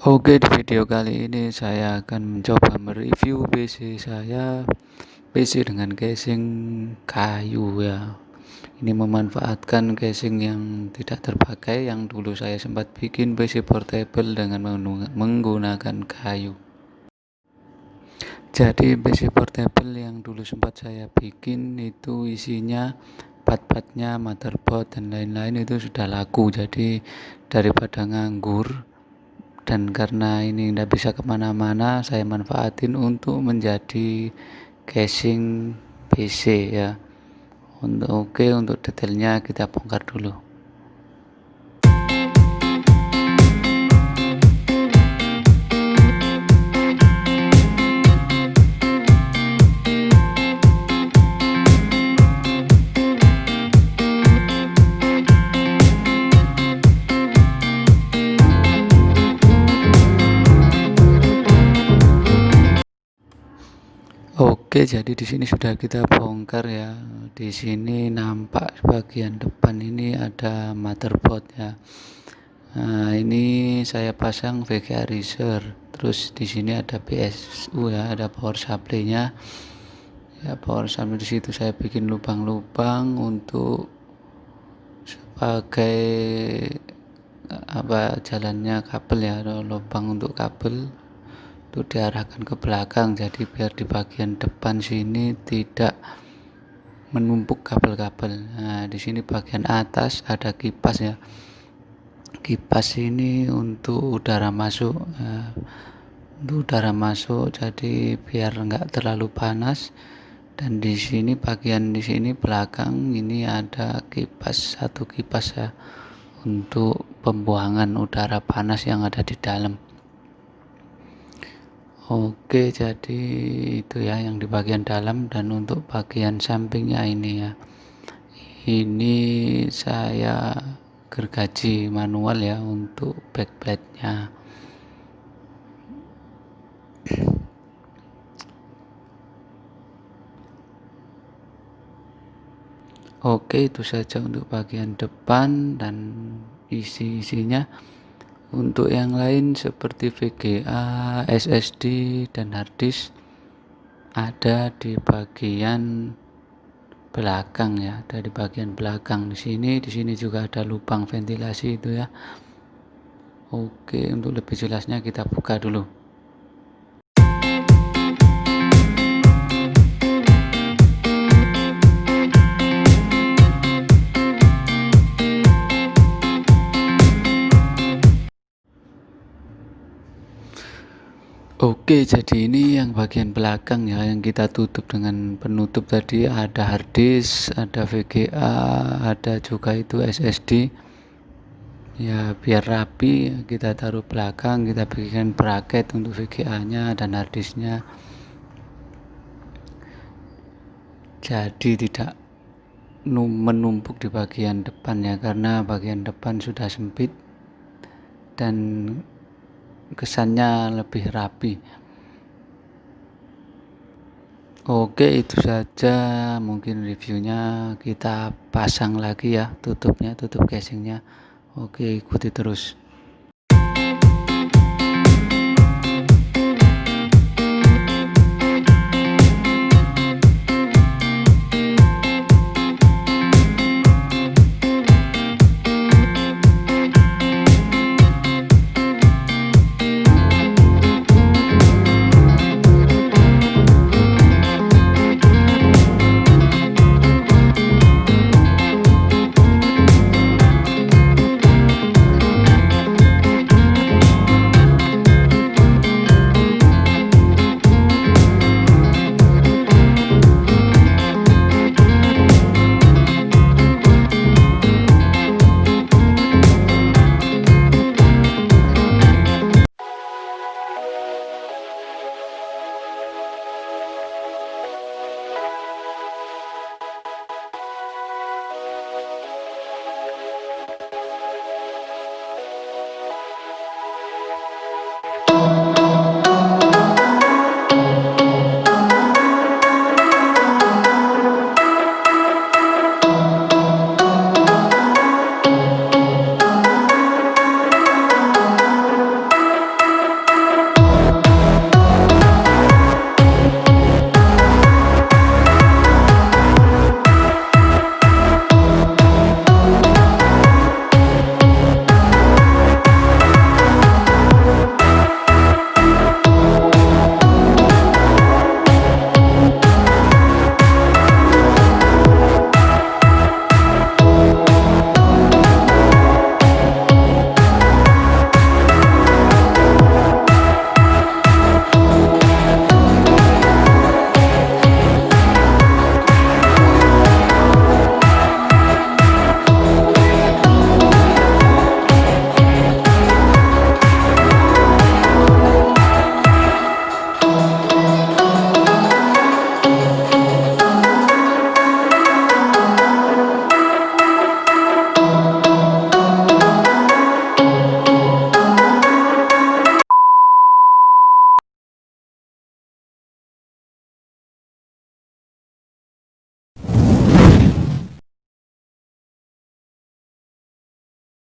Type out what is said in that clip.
Oke, di video kali ini saya akan mencoba mereview PC saya, PC dengan casing kayu ya. Ini memanfaatkan casing yang tidak terpakai yang dulu saya sempat bikin PC portable dengan menggunakan kayu. Jadi PC portable yang dulu sempat saya bikin itu isinya part-partnya, motherboard dan lain-lain itu sudah laku. Jadi daripada nganggur dan karena ini tidak bisa kemana-mana, saya manfaatin untuk menjadi casing PC ya. Untuk detailnya kita bongkar dulu. Oke, jadi di sini sudah kita bongkar ya. Di sini nampak bagian depan ini ada motherboard ya. Nah, ini saya pasang VGA Racer. Terus di sini ada PSU ya, ada power supply-nya. Ya, power supply di situ saya bikin lubang-lubang untuk sebagai jalannya kabel ya, ada lubang untuk kabel untuk diarahkan ke belakang, jadi biar di bagian depan sini tidak menumpuk kabel-kabel. Nah, di sini bagian atas ada kipas ya. Kipas ini untuk udara masuk, jadi biar enggak terlalu panas. Dan di sini bagian di sini belakang ini ada satu kipas ya, untuk pembuangan udara panas yang ada di dalam. Oke, jadi itu ya yang di bagian dalam. Dan untuk bagian sampingnya ini ya, ini saya gergaji manual ya untuk backplate-nya. Oke, itu saja untuk bagian depan dan isi-isinya. Untuk yang lain seperti VGA, SSD dan harddisk ada di bagian belakang ya, ada di bagian belakang di sini juga ada lubang ventilasi itu ya. Oke, untuk lebih jelasnya kita buka dulu. Oke, jadi ini yang bagian belakang ya, yang kita tutup dengan penutup tadi. Ada harddisk, ada VGA, ada juga itu SSD ya. Biar rapi kita taruh belakang, kita bikin bracket untuk VGA nya dan harddisknya, jadi tidak menumpuk di bagian depan ya, karena bagian depan sudah sempit dan kesannya lebih rapi. Oke, itu saja mungkin reviewnya. Kita pasang lagi ya tutupnya, tutup casingnya. Oke, ikuti terus.